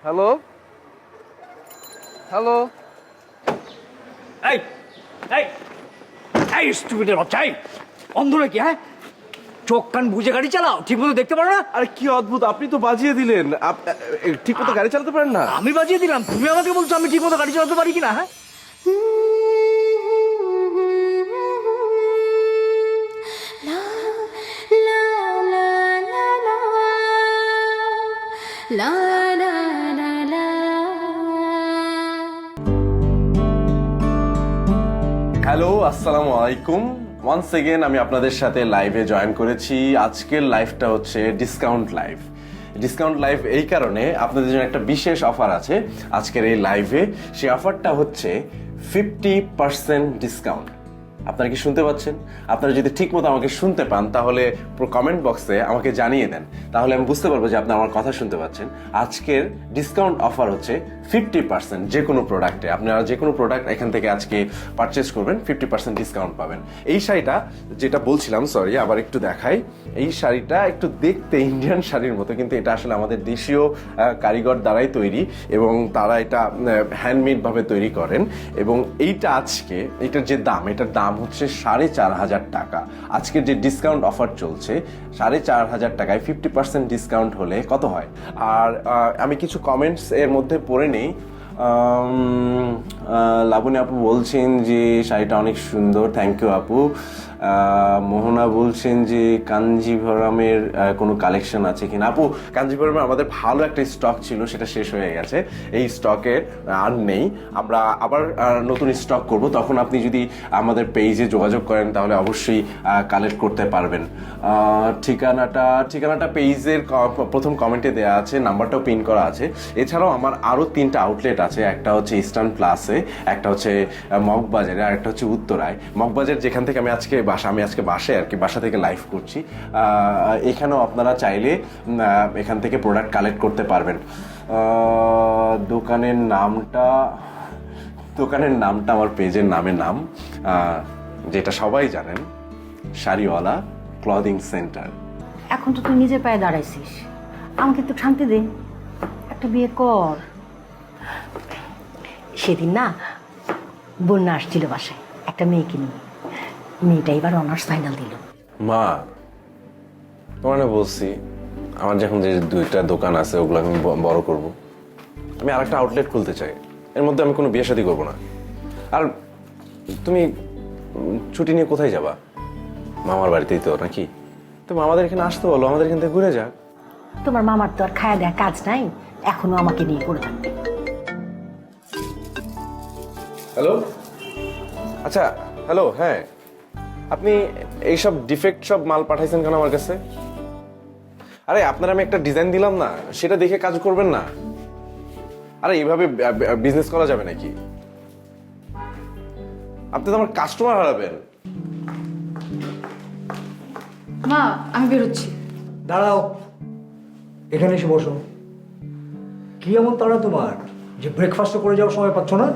Hello hello. এই এই এই স্টুপিডের বাচ্চা, এই অন্ধ নাকি? হ্যাঁ, চোখ কান বুঝে গাড়ি চালাও, ঠিক মতো দেখতে পারো না? আরে কি অদ্ভুত, আপনি তো বাজিয়ে দিলেন। ঠিক মতো গাড়ি চালাতে পারেন না? আমি বাজিয়ে দিলাম, তুমি আমাকে বলছো আমি ঠিক মতো গাড়ি চালাতে পারি কিনা? হ্যাঁ, হ্যালো, আসসালামু আলাইকুম। ওয়ান্স এগেন আমি আপনাদের সাথে লাইভে জয়েন করেছি। আজকের লাইভটা হচ্ছে ডিসকাউন্ট লাইভ। ডিসকাউন্ট লাইভ এই কারণে আপনাদের জন্য একটা বিশেষ অফার আছে আজকের এই লাইভে। সেই অফারটা হচ্ছে 50% ডিসকাউন্ট। আপনারা কি শুনতে পাচ্ছেন? আপনারা যদি ঠিক মতো আমাকে শুনতে পান তাহলে কমেন্ট বক্সে আমাকে জানিয়ে দেন, তাহলে আমি বুঝতে পারবো যে আপনি আমার কথা শুনতে পাচ্ছেন। আজকের ডিসকাউন্ট অফার হচ্ছে 50%। যে কোনো প্রোডাক্টে আপনারা যে কোনো প্রোডাক্ট এখান থেকে আজকে পারচেস করবেন 50% ডিসকাউন্ট পাবেন। এই শাড়িটা যেটা বলছিলাম, সরি আবার একটু দেখাই। এই শাড়িটা একটু দেখতে ইন্ডিয়ান শাড়ির মতো, কিন্তু এটা আসলে আমাদের দেশীয় কারিগর দ্বারাই তৈরি এবং তারা এটা হ্যান্ডমেড ভাবে তৈরি করেন। এবং এইটা আজকে এটার যে দাম, এটার দাম হচ্ছে 4,500 টাকা। আজকের যে ডিসকাউন্ট অফার চলছে 4,500 টাকায় 50% ডিসকাউন্ট হলে কত হয়? আর আমি কিছু কমেন্টস এর মধ্যে পড়ে নেই। লাবণী আপু বলছেন যে শাড়িটা অনেক সুন্দর, থ্যাংক ইউ আপু। মোহনা বলছেন যে কাঞ্জিভরমের কোনো কালেকশন আছে কিনা। আপু, কাঞ্জিভরমের আমাদের ভালো একটা স্টক ছিল, সেটা শেষ হয়ে গেছে। এই স্টকে আর নেই, আমরা আবার নতুন স্টক করব। তখন আপনি যদি আমাদের পেজে যোগাযোগ করেন তাহলে অবশ্যই কালেক্ট করতে পারবেন। ঠিকানাটা পেজের প্রথম কমেন্টে দেওয়া আছে, নাম্বারটাও পিন করা আছে। এছাড়াও আমার আরও 3টা আউটলেট আছে। একটা হচ্ছে ইস্টার্ন প্লাসে, একটা হচ্ছে মগবাজারে, আর একটা হচ্ছে উত্তরায়। মগবাজার যেখান থেকে আমি আজকে বাসায় আর কি, বাসা থেকে লাইভ করছি। এখানেও আপনারা চাইলে এখান থেকে প্রোডাক্ট কালেক্ট করতে পারবেন। দোকানের নামটা আমার পেজের নাম, যেটা সবাই জানেন, শাড়িওয়ালা ক্লদিং সেন্টার। এখন তো তুই নিজের পায়ে দাঁড়াইছিস, আমাকে একটু শান্তি দে, একটা বিয়ে কর। সেদিন না বন্যা আসছিল বাসায় একটা মেয়েকে নিয়ে, মেয়েটা এবার অনার্স ফাইনাল দিল। মা, তোমার না বলছি আমার যখন যে 2টা দোকান আছে ওগুলো আমি বড় করব। আমি আরেকটা আউটলেট খুলতে চাই, এর মধ্যে আমি কোনো বিয়ে শাদী করবো না। আর তুমি ছুটি নিয়ে কোথায় যাবা? মামার বাড়িতেই তো নাকি? তুমি আমাদের এখানে আসতে বলো, আমাদের এখান থেকে ঘুরে যাক। তোমার মামার তো আর খায়া দেয়া কাজ নাই, এখনো আমাকে নিয়ে করে থাকবে। হ্যালো, আচ্ছা হ্যালো, হ্যাঁ আপনি এইসব ডিফেক্ট সব মাল পাঠাইছেন কেন আমার কাছে? আরে আপনার আমি একটা ডিজাইন দিলাম না, সেটা দেখে কাজ করবেন না? আরে এইভাবে বিজনেস করা যাবে নাকি? আপনি তো আমার কাস্টমার হারাবেন। মা, আমি বেরোচ্ছি। দাঁড়াও, এখানে এসে বসো। কি এমন তাড়া তোমার যে ব্রেকফাস্ট করে যাওয়ার সময় পাচ্ছ না?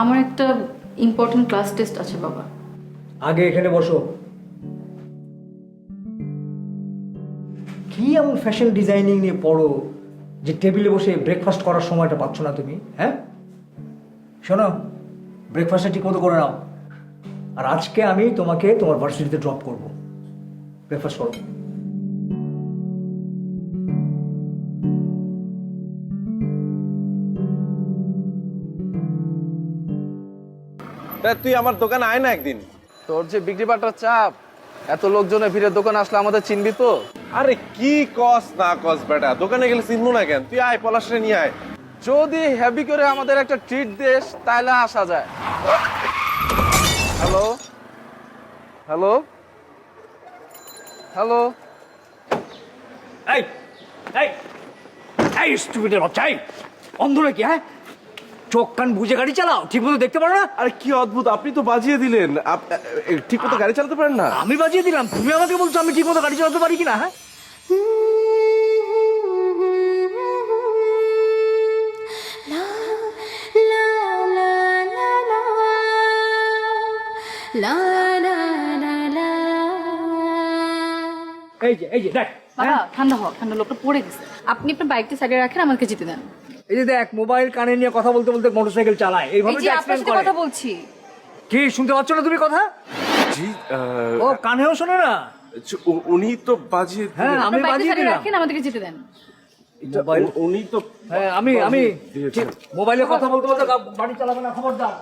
আমার একটা ইম্পর্টেন্ট ক্লাস টেস্ট আছে বাবা। আগে এখানে বসো। কি এমন ফ্যাশন ডিজাইনিং নিয়ে পড়ো যে টেবিলে বসে ব্রেকফাস্ট করার সময়টা পাচ্ছ না তুমি? হ্যাঁ শোনো, ব্রেকফাস্টটা ঠিক মতো করে নাও। আর আজকে আমি তোমাকে তোমার ভার্সিটিতে ড্রপ করবো। ব্রেকফাস্ট করো। তুই আমার দোকানে আয় না একদিন। তোর যে বিক্রি বাটার চাপ, এত লোকজনের ভিড়ে দোকানে আসলে আমাদের চিনবি তো? আরে কি কস না কস বেটা, দোকানে গেলে চিনবো না কেন? তুই আয়, পলাশরে নিয়ে আয়। যদি হেভি করে আমাদের একটা ট্রিট দেস তাহলে আসা যায়। Hello hello hello. এই এই এই স্টুপিডের বাচ্চা, এই অন্ধ নাকি? হ্যাঁ, চোখ কান বুঝে গাড়ি চালাও, ঠিক মতো দেখতে পারো না? আরে কি অদ্ভুত, আপনি তো বাজিয়ে দিলেন। ঠিক মতো গাড়ি চালাতে পারেন না? আমি বাজিয়ে দিলাম, তুমি আমাকে বলছো আমি ঠিক মতো গাড়ি চালাতে পারি কিনা? হ্যাঁ, এই যে দেখ, বাবা ঠান্ডা হোক, ঠান্ডা, লোকটা পড়ে গেছে। আপনি আপনার বাইকটা সাইডে রাখেন, আমাকে যেতে দেন। এই যে দেখ মোবাইল কানে নিয়ে কথা বলতে বলতে মোটরসাইকেল চালায়, এই এইভাবে যে আপনার অ্যাক্সিডেন্ট সাথে করে। কথা বলছি। কি শুনতে পাচ্ছ না তুমি কথা? জি ও কানেও শোনে না? উনি তো বাজিয়ে হ্যাঁ আমি আপনার বাইকটা বাজিয়ে সাইডে দিলাম। রাখেন, আমাদেরকে যেতে দেন। মোবাইল উনি তো হ্যাঁ আমি দিয়েছেন। মোবাইলে কথা বলতে বলতে বাড়ি চালাবে না, খবরদার।